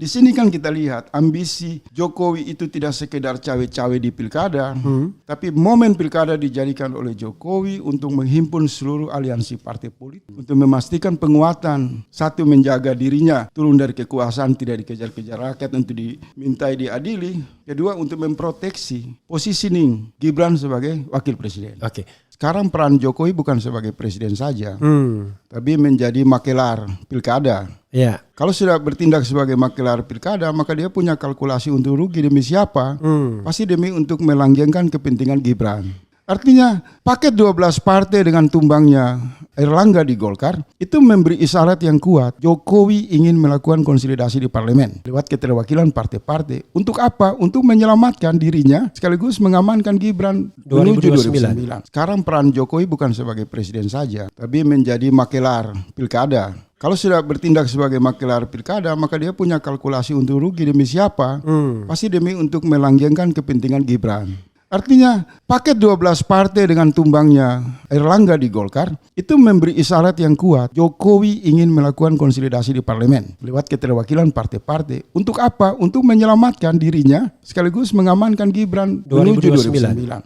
Di sini kan kita lihat ambisi Jokowi itu tidak sekedar cawe-cawe di pilkada, tapi momen pilkada dijadikan oleh Jokowi untuk menghimpun seluruh aliansi partai politik untuk memastikan penguatan, satu menjaga dirinya turun dari kekuasaan, tidak dikejar-kejar rakyat untuk dimintai diadili, kedua untuk memproteksi positioning Gibran sebagai wakil presiden. Oke. Sekarang peran Jokowi bukan sebagai presiden saja, tapi menjadi makelar pilkada. Ya. Kalau sudah bertindak sebagai makelar pilkada, maka dia punya kalkulasi untuk rugi demi siapa? Pasti demi untuk melanggengkan kepentingan Gibran. Artinya paket 12 partai dengan tumbangnya Erlangga di Golkar itu memberi isyarat yang kuat. Jokowi ingin melakukan konsolidasi di parlemen lewat keterwakilan partai-partai. Untuk apa? Untuk menyelamatkan dirinya sekaligus mengamankan Gibran menuju 2029. Sekarang peran Jokowi bukan sebagai presiden saja, tapi menjadi makelar pilkada. Kalau sudah bertindak sebagai makelar pilkada, maka dia punya kalkulasi untuk rugi demi siapa? Pasti demi untuk melanggengkan kepentingan Gibran. Artinya paket 12 partai dengan tumbangnya Erlangga di Golkar itu memberi isyarat yang kuat. Jokowi ingin melakukan konsolidasi di parlemen lewat keterwakilan partai-partai. Untuk apa? Untuk menyelamatkan dirinya sekaligus mengamankan Gibran menuju 2029.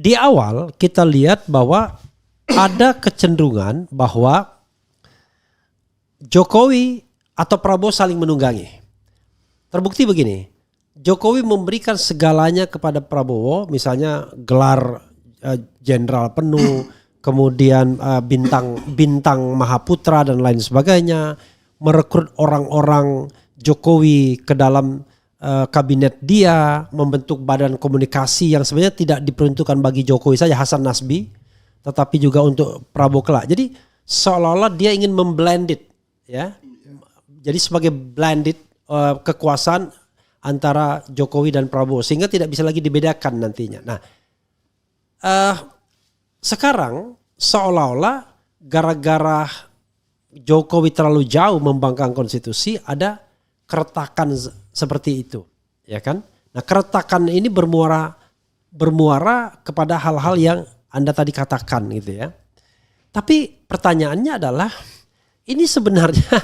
Di awal kita lihat bahwa ada kecenderungan bahwa Jokowi atau Prabowo saling menunggangi. Terbukti begini, Jokowi memberikan segalanya kepada Prabowo, misalnya gelar jenderal penuh, kemudian bintang Mahaputra dan lain sebagainya, merekrut orang-orang Jokowi ke dalam kabinet dia, membentuk badan komunikasi yang sebenarnya tidak diperuntukkan bagi Jokowi saja, Hasan Nasbi, tetapi juga untuk Prabowo kelak. Jadi seolah-olah dia ingin memblended, ya. Jadi sebagai blended kekuasaan antara Jokowi dan Prabowo sehingga tidak bisa lagi dibedakan nantinya. Nah, sekarang seolah-olah gara-gara Jokowi terlalu jauh membangkang konstitusi ada keretakan seperti itu, ya kan? Nah, keretakan ini bermuara kepada hal-hal yang Anda tadi katakan gitu ya. Tapi pertanyaannya adalah ini sebenarnya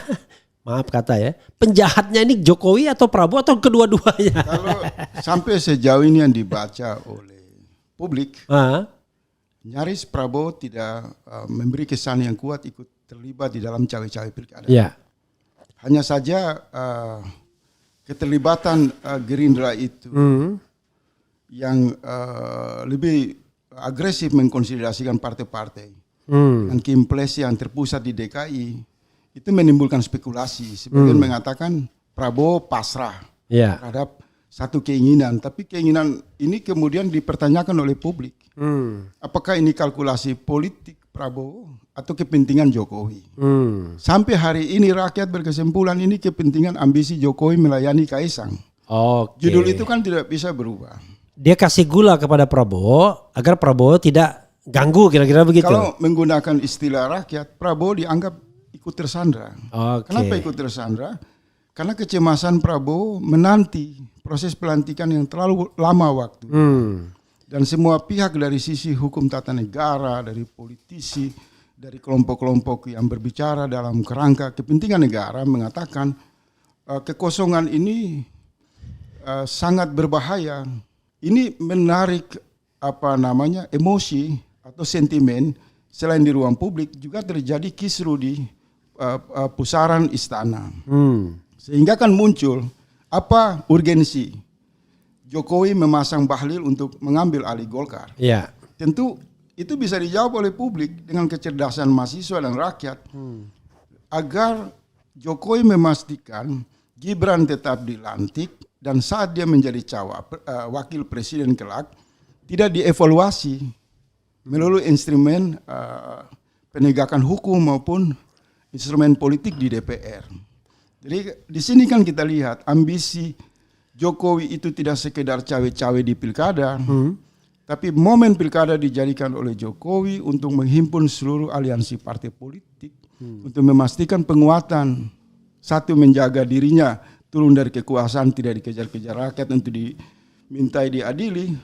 maaf kata ya, penjahatnya ini Jokowi atau Prabowo atau kedua-duanya? Kalau sampai sejauh ini yang dibaca oleh publik, nyaris Prabowo tidak memberi kesan yang kuat ikut terlibat di dalam cawe-cawe pilkada. Ya. Hanya saja keterlibatan Gerindra itu yang lebih agresif mengkonsolidasikan partai-partai dan Kimples yang terpusat di DKI itu menimbulkan spekulasi. Sebagian mengatakan Prabowo pasrah terhadap satu keinginan, tapi keinginan ini kemudian dipertanyakan oleh publik. Apakah ini kalkulasi politik Prabowo atau kepentingan Jokowi? Sampai hari ini rakyat berkesimpulan ini kepentingan ambisi Jokowi melayani Kaisang. Judul itu kan tidak bisa berubah. Dia kasih gula kepada Prabowo agar Prabowo tidak ganggu, kira-kira begitu. Kalau menggunakan istilah rakyat, Prabowo dianggap ikut tersandra. Kenapa ikut tersandra? Karena kecemasan Prabowo menanti proses pelantikan yang terlalu lama waktu. Dan semua pihak dari sisi hukum tata negara, dari politisi, dari kelompok-kelompok yang berbicara dalam kerangka kepentingan negara mengatakan kekosongan ini sangat berbahaya. Ini menarik emosi atau sentimen selain di ruang publik juga terjadi kisru di pusaran istana. Sehingga kan muncul apa urgensi Jokowi memasang Bahlil untuk mengambil alih Golkar. Ya. Tentu itu bisa dijawab oleh publik dengan kecerdasan mahasiswa dan rakyat agar Jokowi memastikan Gibran tetap dilantik dan saat dia menjadi wakil presiden kelak tidak dievaluasi melalui instrumen penegakan hukum maupun instrumen politik di DPR. Jadi di sini kan kita lihat ambisi Jokowi itu tidak sekedar cawe-cawe di pilkada, tapi momen pilkada dijadikan oleh Jokowi untuk menghimpun seluruh aliansi partai politik untuk memastikan penguatan, satu menjaga dirinya turun dari kekuasaan, tidak dikejar-kejar rakyat untuk dimintai diadili,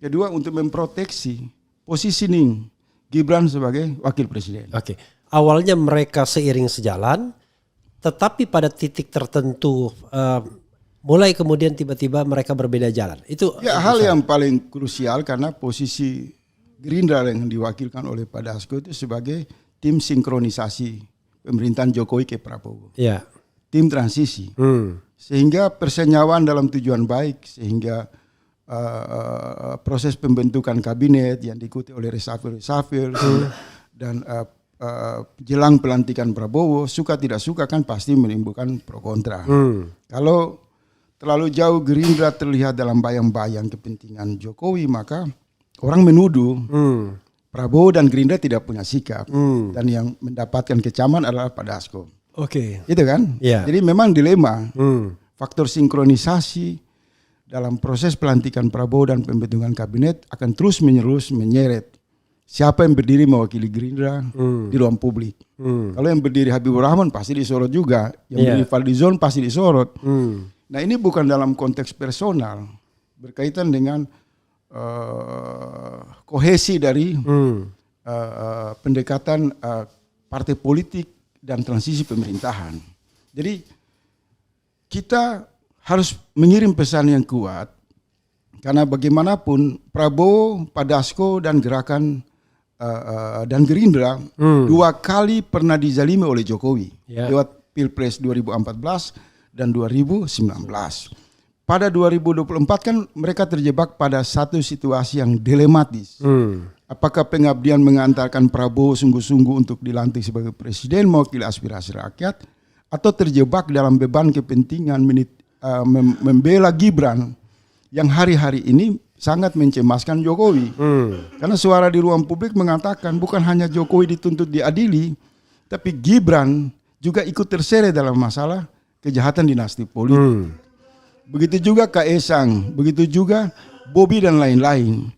kedua untuk memproteksi positioning Gibran sebagai wakil presiden. Oke. Awalnya mereka seiring sejalan, tetapi pada titik tertentu mulai kemudian tiba-tiba mereka berbeda jalan. Itu ya hal yang paling krusial karena posisi Gerindra yang diwakilkan oleh Pak Dasko itu sebagai tim sinkronisasi pemerintahan Jokowi ke Prabowo. Ya. Tim transisi. Sehingga persenyawaan dalam tujuan baik, sehingga proses pembentukan kabinet yang diikuti oleh reshuffle dan jelang pelantikan Prabowo, suka tidak suka kan pasti menimbulkan pro kontra. Kalau terlalu jauh Gerindra terlihat dalam bayang-bayang kepentingan Jokowi, maka orang menuduh Prabowo dan Gerindra tidak punya sikap, dan yang mendapatkan kecaman adalah Pak Dasko. Oke. Itu kan? Yeah. Jadi memang dilema, faktor sinkronisasi dalam proses pelantikan Prabowo dan pembentukan kabinet akan terus menerus menyeret siapa yang berdiri mewakili Gerindra di ruang publik. Kalau yang berdiri Habibur Rahman pasti disorot juga, yang berdiri Fadlizon pasti disorot. Nah ini bukan dalam konteks personal, berkaitan dengan kohesi dari pendekatan partai politik dan transisi pemerintahan. Jadi kita harus mengirim pesan yang kuat, karena bagaimanapun Prabowo, Pak Dasko dan gerakan dan Gerindra dua kali pernah dizalimi oleh Jokowi lewat Pilpres 2014 dan 2019. Pada 2024 kan mereka terjebak pada satu situasi yang dilematis. Apakah pengabdian mengantarkan Prabowo sungguh-sungguh untuk dilantik sebagai presiden mewakili aspirasi rakyat, atau terjebak dalam beban kepentingan membela Gibran yang hari-hari ini sangat mencemaskan Jokowi. Karena suara di ruang publik mengatakan bukan hanya Jokowi dituntut diadili, tapi Gibran juga ikut terseret dalam masalah kejahatan dinasti politik. Begitu juga Kaesang, begitu juga Bobi dan lain-lain.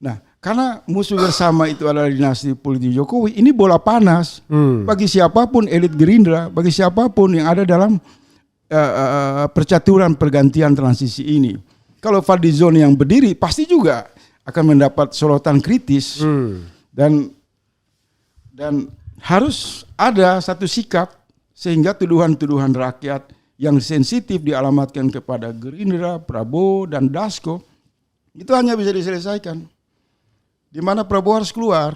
Nah, karena musuh bersama itu adalah dinasti politik Jokowi, ini bola panas bagi siapapun elit Gerindra, bagi siapapun yang ada dalam percaturan pergantian transisi ini. Kalau Fadlizon yang berdiri pasti juga akan mendapat sorotan kritis, dan harus ada satu sikap sehingga tuduhan-tuduhan rakyat yang sensitif dialamatkan kepada Gerindra, Prabowo dan Dasko itu hanya bisa diselesaikan di mana Prabowo harus keluar.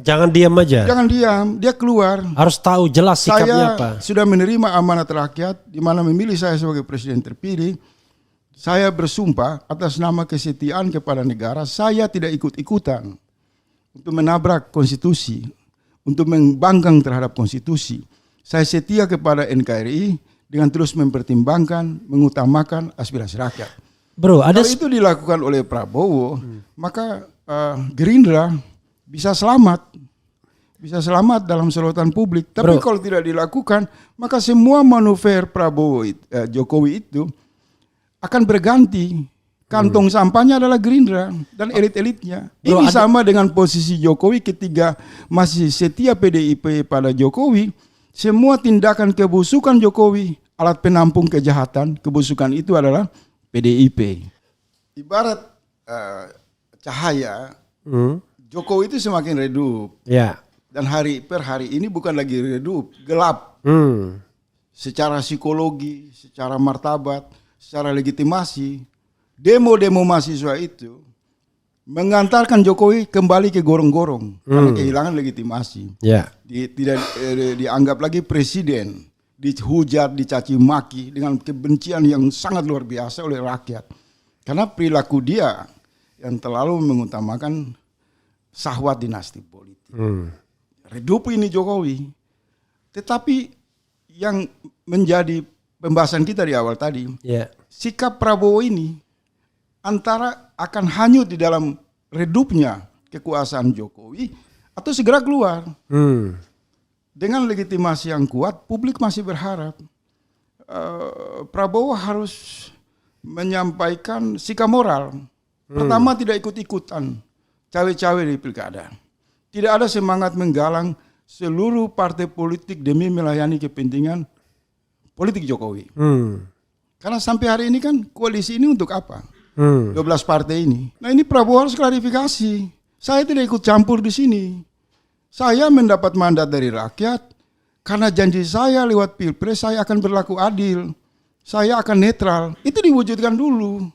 Jangan diam aja. Jangan diam, dia keluar. Harus tahu jelas sikapnya apa. Saya sudah menerima amanat rakyat di mana memilih saya sebagai presiden terpilih. Saya bersumpah atas nama kesetiaan kepada negara, saya tidak ikut-ikutan untuk menabrak konstitusi, untuk membangkang terhadap konstitusi. Saya setia kepada NKRI dengan terus mempertimbangkan, mengutamakan aspirasi rakyat. Bro, ada kalau itu dilakukan oleh Prabowo, maka Gerindra bisa selamat dalam sorotan publik. Tapi kalau tidak dilakukan, maka semua manuver Prabowo, Jokowi itu akan berganti. Kantong sampahnya adalah Gerindra dan elit-elitnya. Ini sama dengan posisi Jokowi ketika masih setia PDIP pada Jokowi. Semua tindakan kebusukan Jokowi, alat penampung kejahatan, kebusukan itu adalah PDIP. Ibarat cahaya, Jokowi itu semakin redup. Dan hari per hari ini bukan lagi redup, gelap. Secara psikologi, secara martabat, secara legitimasi, demo-demo mahasiswa itu mengantarkan Jokowi kembali ke gorong-gorong karena kehilangan legitimasi. Tidak dianggap lagi presiden, dihujat, dicaci maki dengan kebencian yang sangat luar biasa oleh rakyat. Karena perilaku dia yang terlalu mengutamakan syahwat dinasti politik. Redup ini Jokowi. Tetapi yang menjadi pembahasan kita di awal tadi, sikap Prabowo ini antara akan hanyut di dalam redupnya kekuasaan Jokowi atau segera keluar. dengan legitimasi yang kuat, publik masih berharap Prabowo harus menyampaikan sikap moral. Pertama, tidak ikut-ikutan cawe-cawe di pilkada. Tidak ada semangat menggalang seluruh partai politik demi melayani kepentingan politik Jokowi. Karena sampai hari ini kan koalisi ini untuk apa? 12 partai ini. Nah, ini Prabowo harus klarifikasi. Saya tidak ikut campur di sini. Saya mendapat mandat dari rakyat. Karena janji saya lewat pilpres saya akan berlaku adil. Saya akan netral. Itu diwujudkan dulu.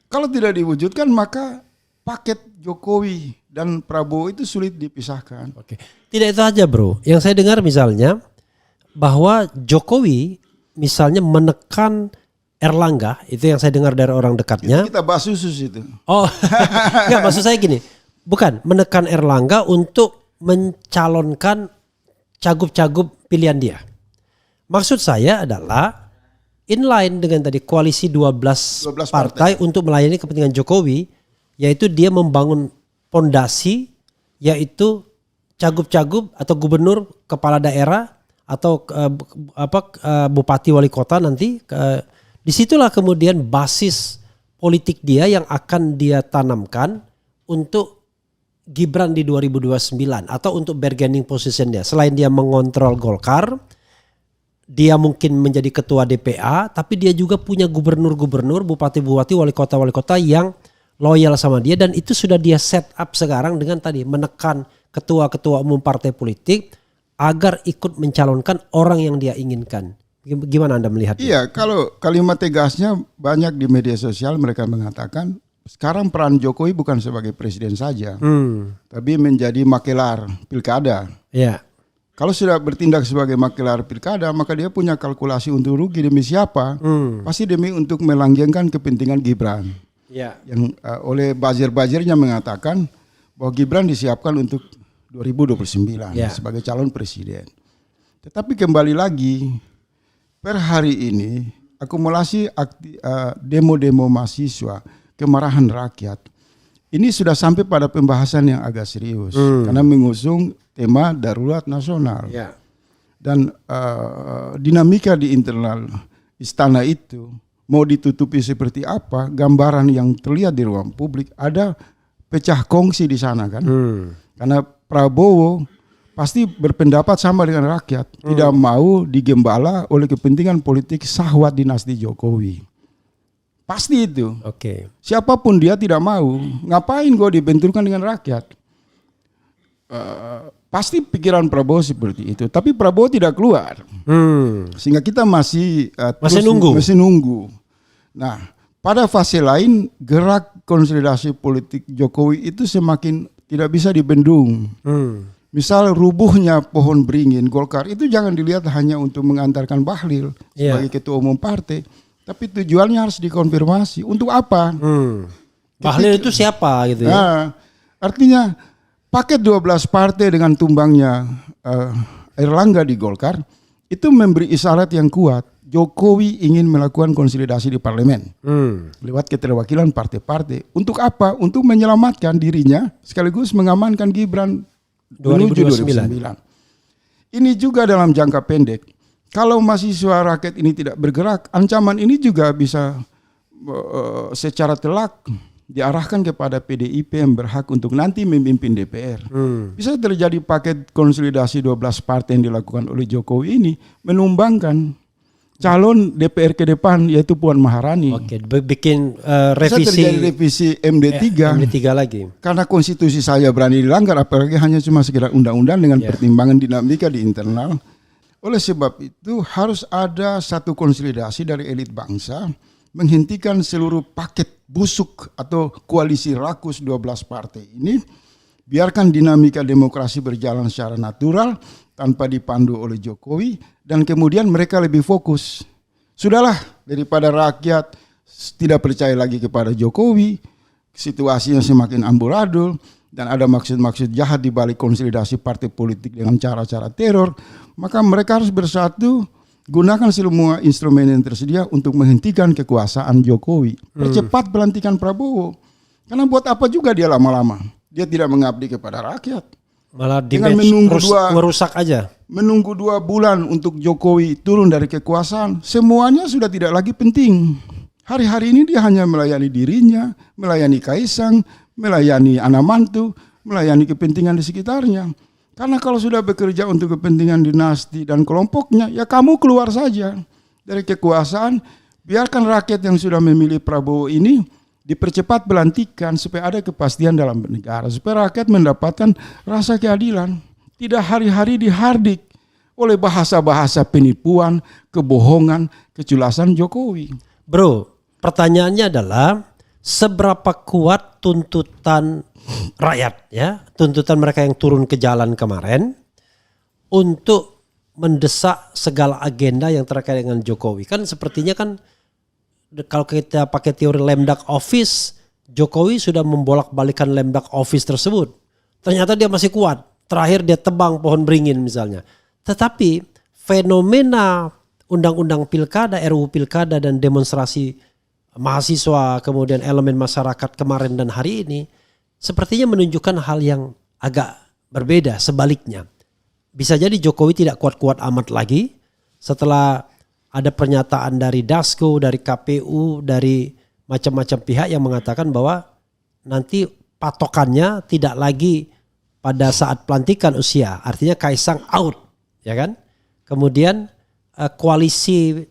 Kalau tidak diwujudkan maka paket Jokowi dan Prabowo itu sulit dipisahkan. Oke. Tidak itu aja bro. Yang saya dengar misalnya bahwa Jokowi misalnya menekan Erlangga, itu yang saya dengar dari orang dekatnya. Kita bahas khusus itu. Oh, enggak, maksud saya gini. Bukan menekan Erlangga untuk mencalonkan cagup-cagup pilihan dia. Maksud saya adalah inline dengan tadi koalisi 12 partai untuk melayani kepentingan Jokowi, yaitu dia membangun fondasi, yaitu cagup-cagup atau gubernur, kepala daerah atau bupati wali kota nanti. Disitulah kemudian basis politik dia yang akan dia tanamkan untuk Gibran di 2029 atau untuk bargaining position dia. Selain dia mengontrol Golkar, dia mungkin menjadi ketua DPA, tapi dia juga punya gubernur-gubernur, bupati-bupati, wali kota yang loyal sama dia, dan itu sudah dia set up sekarang dengan tadi menekan ketua-ketua umum partai politik agar ikut mencalonkan orang yang dia inginkan. Gimana Anda melihatnya? Iya, kalau kalimat tegasnya banyak di media sosial mereka mengatakan sekarang peran Jokowi bukan sebagai presiden saja, tapi menjadi makelar pilkada. Iya. Kalau sudah bertindak sebagai makelar pilkada, maka dia punya kalkulasi untung rugi demi siapa? Pasti demi untuk melanggengkan kepentingan Gibran. Ya. Yang oleh buzzer-buzzernya mengatakan bahwa Gibran disiapkan untuk 2029 sebagai calon presiden. Tetapi kembali lagi, per hari ini akumulasi demo-demo mahasiswa, kemarahan rakyat, ini sudah sampai pada pembahasan yang agak serius karena mengusung tema darurat nasional. Ya. Dan dinamika di internal istana itu mau ditutupi seperti apa, gambaran yang terlihat di ruang publik ada pecah kongsi di sana kan. Karena Prabowo pasti berpendapat sama dengan rakyat, tidak mau digembala oleh kepentingan politik sahwat dinasti Jokowi. Pasti itu. Oke. Siapapun dia tidak mau. Ngapain gue dibenturkan dengan rakyat? Pasti pikiran Prabowo seperti itu. Tapi Prabowo tidak keluar. Sehingga kita masih nunggu. Nah, pada fase lain gerak konsolidasi politik Jokowi itu semakin tidak bisa dibendung. Misal rubuhnya pohon beringin Golkar itu jangan dilihat hanya untuk mengantarkan Bahlil sebagai ketua umum partai, tapi tujuannya harus dikonfirmasi. Untuk apa? Bahlil itu siapa gitu ya? Nah, artinya paket 12 partai dengan tumbangnya Erlangga di Golkar itu memberi isyarat yang kuat. Jokowi ingin melakukan konsolidasi di parlemen lewat keterwakilan partai-partai. Untuk apa? Untuk menyelamatkan dirinya sekaligus mengamankan Gibran 2029. Ini juga dalam jangka pendek. Kalau mahasiswa rakyat ini tidak bergerak, ancaman ini juga bisa secara telak diarahkan kepada PDIP yang berhak untuk nanti memimpin DPR. Bisa terjadi paket konsolidasi 12 partai yang dilakukan oleh Jokowi ini menumbangkan calon DPR ke depan, yaitu Puan Maharani. Oke, bikin revisi. Bisa terjadi revisi MD3. MD3 lagi. Karena konstitusi saya berani dilanggar, apalagi hanya cuma sekedar undang-undang dengan pertimbangan dinamika di internal. Oleh sebab itu harus ada satu konsolidasi dari elit bangsa menghentikan seluruh paket busuk atau koalisi rakus 12 partai ini. Biarkan dinamika demokrasi berjalan secara natural tanpa dipandu oleh Jokowi, dan kemudian mereka lebih fokus. Sudahlah, daripada rakyat tidak percaya lagi kepada Jokowi, situasinya semakin amburadul, dan ada maksud-maksud jahat di balik konsolidasi partai politik dengan cara-cara teror, maka mereka harus bersatu, gunakan semua instrumen yang tersedia untuk menghentikan kekuasaan Jokowi. Percepat pelantikan Prabowo. Karena buat apa juga dia lama-lama? Dia tidak mengabdi kepada rakyat. Malah dengan damage, merusak aja. Menunggu 2 bulan untuk Jokowi turun dari kekuasaan, semuanya sudah tidak lagi penting. Hari-hari ini dia hanya melayani dirinya, melayani Kaisang, melayani anak mantu, melayani kepentingan di sekitarnya. Karena kalau sudah bekerja untuk kepentingan dinasti dan kelompoknya, ya kamu keluar saja dari kekuasaan, biarkan rakyat yang sudah memilih Prabowo ini dipercepat pelantikan supaya ada kepastian dalam negara, supaya rakyat mendapatkan rasa keadilan. Tidak hari-hari dihardik oleh bahasa-bahasa penipuan, kebohongan, keculasan Jokowi. Bro, pertanyaannya adalah seberapa kuat tuntutan rakyat, ya, tuntutan mereka yang turun ke jalan kemarin untuk mendesak segala agenda yang terkait dengan Jokowi. Kan sepertinya kan kalau kita pakai teori Lemdak Office, Jokowi sudah membolak-balikan Lemdak Office tersebut. Ternyata dia masih kuat. Terakhir dia tebang pohon beringin misalnya. Tetapi fenomena undang-undang pilkada, RUU pilkada dan demonstrasi mahasiswa, kemudian elemen masyarakat kemarin dan hari ini, sepertinya menunjukkan hal yang agak berbeda, sebaliknya. Bisa jadi Jokowi tidak kuat-kuat amat lagi setelah ada pernyataan dari Dasko, dari KPU, dari macam-macam pihak yang mengatakan bahwa nanti patokannya tidak lagi pada saat pelantikan usia, artinya Kaisang out, ya kan? Kemudian koalisi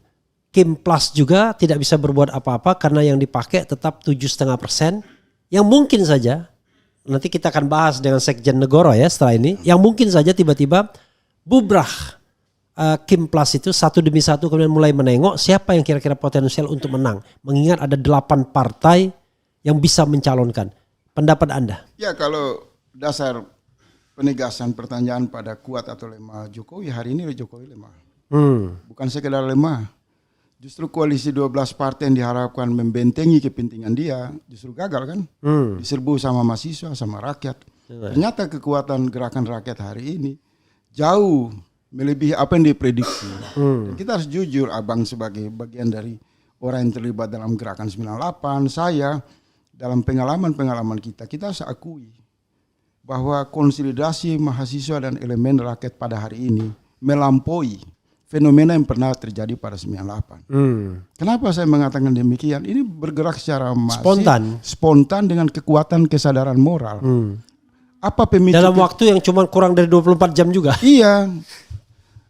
Kim Plus juga tidak bisa berbuat apa-apa karena yang dipakai tetap 7,5%, yang mungkin saja nanti kita akan bahas dengan Sekjen Negoro ya setelah ini, yang mungkin saja tiba-tiba bubrah Kim Plus itu satu demi satu, kemudian mulai menengok siapa yang kira-kira potensial untuk menang, mengingat ada 8 partai yang bisa mencalonkan. Pendapat Anda? Ya, kalau dasar penegasan pertanyaan pada kuat atau lemah Jokowi, hari ini Jokowi lemah. Bukan sekedar lemah. Justru koalisi 12 partai yang diharapkan membentengi kepentingan dia justru gagal kan? Diserbu sama mahasiswa, sama rakyat. Ternyata kekuatan gerakan rakyat hari ini jauh melebihi apa yang diprediksi. Dan kita harus jujur, Abang sebagai bagian dari orang yang terlibat dalam gerakan 98, saya dalam pengalaman-pengalaman kita harus akui bahwa konsolidasi mahasiswa dan elemen rakyat pada hari ini melampaui fenomena yang pernah terjadi pada 98. Kenapa saya mengatakan demikian? Ini bergerak secara masif, spontan dengan kekuatan kesadaran moral. Apa pemicu dalam waktu yang cuma kurang dari 24 jam juga? Iya.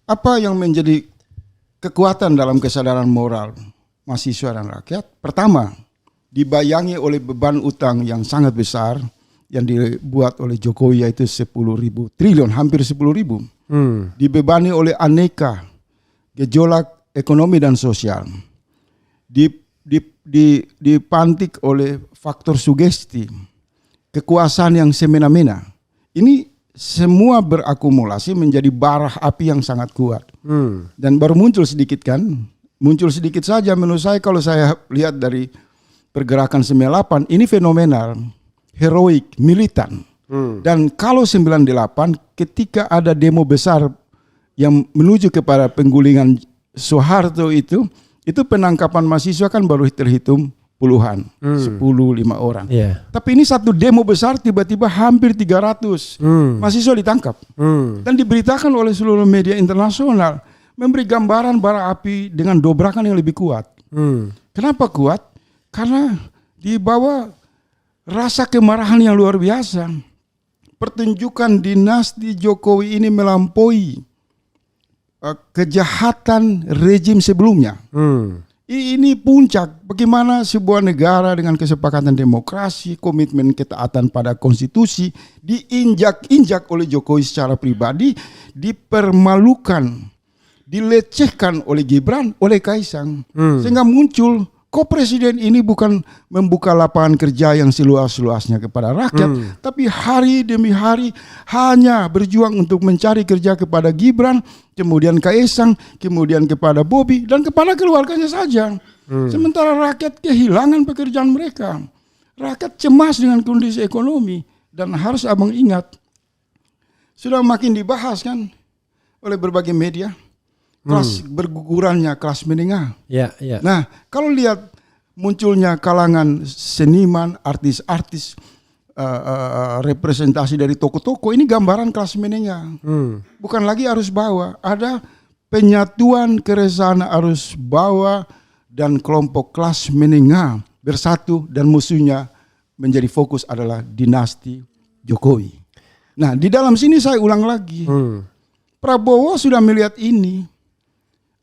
Apa yang menjadi kekuatan dalam kesadaran moral mahasiswa dan rakyat? Pertama, dibayangi oleh beban utang yang sangat besar yang dibuat oleh Jokowi, yaitu 10.000 triliun, hampir 10.000. Dibebani oleh aneka gejolak ekonomi dan sosial. Dipantik oleh faktor sugesti, kekuasaan yang semena-mena. Ini semua berakumulasi menjadi bara api yang sangat kuat. Dan baru muncul sedikit kan? Muncul sedikit saja menurut saya, kalau saya lihat dari pergerakan 98, ini fenomenal, heroik, militan. Dan kalau 98 ketika ada demo besar yang menuju kepada penggulingan Soeharto itu penangkapan mahasiswa kan baru terhitung puluhan, 10, 5 orang. Tapi ini satu demo besar tiba-tiba hampir 300 mahasiswa ditangkap. Dan diberitakan oleh seluruh media internasional, memberi gambaran bara api dengan dobrakan yang lebih kuat. Kenapa kuat? Karena dibawa rasa kemarahan yang luar biasa. Pertunjukan dinasti Jokowi ini melampaui kejahatan rejim sebelumnya. Ini puncak bagaimana sebuah negara dengan kesepakatan demokrasi, komitmen ketaatan pada konstitusi diinjak-injak oleh Jokowi secara pribadi, dipermalukan, dilecehkan oleh Gibran, oleh Kaisang. Sehingga muncul, kok presiden ini bukan membuka lapangan kerja yang seluas-luasnya kepada rakyat, tapi hari demi hari hanya berjuang untuk mencari kerja kepada Gibran, kemudian Kaisang, kemudian kepada Bobi, dan kepada keluarganya saja. Sementara rakyat kehilangan pekerjaan mereka. Rakyat cemas dengan kondisi ekonomi. Dan harus Abang ingat, sudah makin dibahas kan oleh berbagai media, kelas bergugurannya kelas menengah. Nah, kalau lihat munculnya kalangan seniman, artis-artis, representasi dari toko-toko, ini gambaran kelas menengah. Bukan lagi arus bawah, ada penyatuan keresahan arus bawah dan kelompok kelas menengah bersatu dan musuhnya menjadi fokus adalah dinasti Jokowi. Nah, di dalam sini saya ulang lagi. Prabowo sudah melihat ini.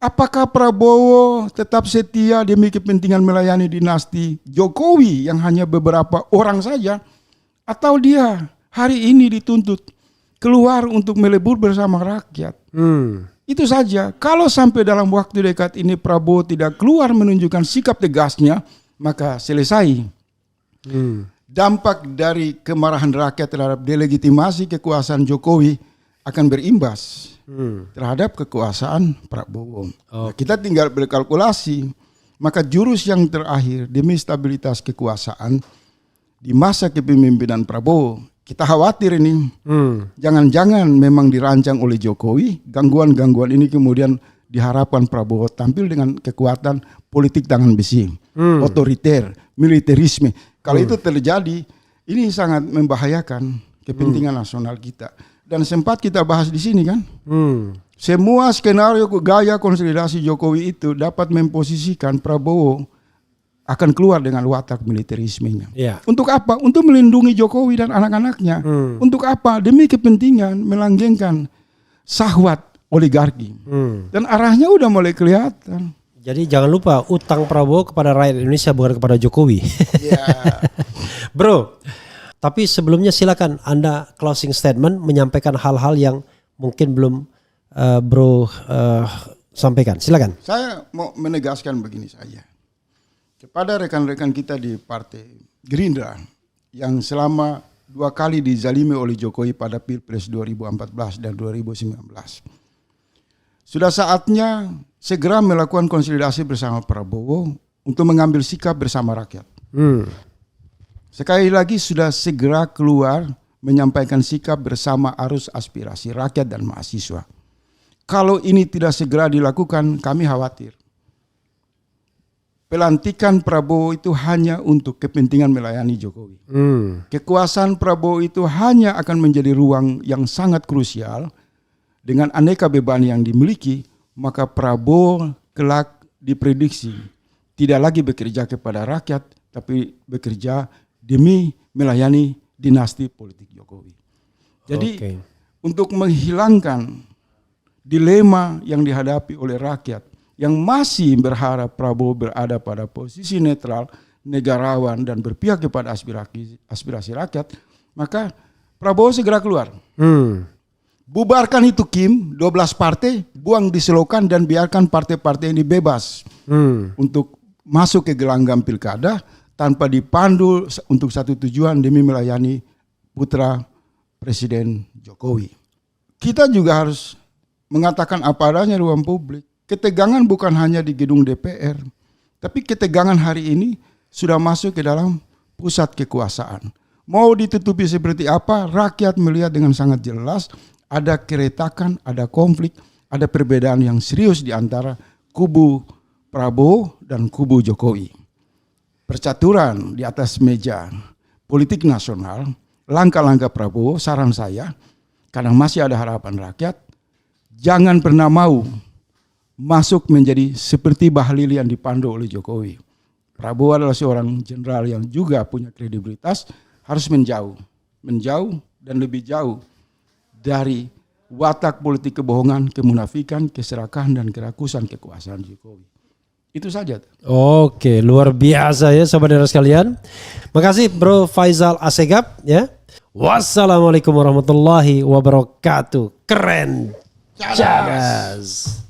Apakah Prabowo tetap setia demi kepentingan melayani dinasti Jokowi yang hanya beberapa orang saja, atau dia hari ini dituntut keluar untuk melebur bersama rakyat? Itu saja. Kalau sampai dalam waktu dekat ini Prabowo tidak keluar menunjukkan sikap tegasnya, maka selesai. Dampak dari kemarahan rakyat terhadap delegitimasi kekuasaan Jokowi akan berimbas terhadap kekuasaan Prabowo. Nah, kita tinggal berkalkulasi. Maka jurus yang terakhir demi stabilitas kekuasaan di masa kepemimpinan Prabowo, kita khawatir ini jangan-jangan memang dirancang oleh Jokowi. Gangguan-gangguan ini kemudian diharapkan Prabowo tampil dengan kekuatan politik tangan besi, otoriter, militerisme. Kalau itu terjadi, ini sangat membahayakan kepentingan nasional kita. Dan sempat kita bahas di sini kan, semua skenario gaya konsolidasi Jokowi itu dapat memposisikan Prabowo akan keluar dengan watak militerismenya. Untuk apa? Untuk melindungi Jokowi dan anak-anaknya. Untuk apa? Demi kepentingan melanggengkan syahwat oligarki. Dan arahnya udah mulai kelihatan. Jadi jangan lupa utang Prabowo kepada rakyat Indonesia bukan kepada Jokowi. Bro, tapi sebelumnya silakan Anda closing statement menyampaikan hal-hal yang mungkin belum Bro sampaikan. Silakan. Saya mau menegaskan begini saja. Kepada rekan-rekan kita di Partai Gerindra yang selama 2 kali dizalimi oleh Jokowi pada Pilpres 2014 dan 2019. Sudah saatnya segera melakukan konsolidasi bersama Prabowo untuk mengambil sikap bersama rakyat. Sekali lagi sudah segera keluar menyampaikan sikap bersama arus aspirasi rakyat dan mahasiswa. Kalau ini tidak segera dilakukan, kami khawatir. Pelantikan Prabowo itu hanya untuk kepentingan melayani Jokowi. Kekuasaan Prabowo itu hanya akan menjadi ruang yang sangat krusial. Dengan aneka beban yang dimiliki, maka Prabowo kelak diprediksi tidak lagi bekerja kepada rakyat, tapi bekerja demi melayani dinasti politik Jokowi. Jadi untuk menghilangkan dilema yang dihadapi oleh rakyat yang masih berharap Prabowo berada pada posisi netral, negarawan dan berpihak kepada aspirasi rakyat, maka Prabowo segera keluar. Bubarkan itu Kim, 12 partai, buang di selokan dan biarkan partai-partai ini bebas untuk masuk ke gelanggang pilkada tanpa dipandu untuk satu tujuan demi melayani putra Presiden Jokowi. Kita juga harus mengatakan apa adanya ruang publik. Ketegangan bukan hanya di gedung DPR, tapi ketegangan hari ini sudah masuk ke dalam pusat kekuasaan. Mau ditutupi seperti apa, rakyat melihat dengan sangat jelas. Ada keretakan, ada konflik, ada perbedaan yang serius di antara kubu Prabowo dan kubu Jokowi. Percaturan di atas meja politik nasional, langkah-langkah Prabowo, saran saya, karena masih ada harapan rakyat, jangan pernah mau masuk menjadi seperti Bahlil yang dipandu oleh Jokowi. Prabowo adalah seorang jenderal yang juga punya kredibilitas, harus menjauh dan lebih jauh dari watak politik kebohongan, kemunafikan, keserakahan dan kerakusan kekuasaan Jokowi. Itu saja. Oke, luar biasa ya saudara sekalian. Makasih Bro Faisal Assegaf ya. Wassalamualaikum warahmatullahi wabarakatuh. Keren. Cadas.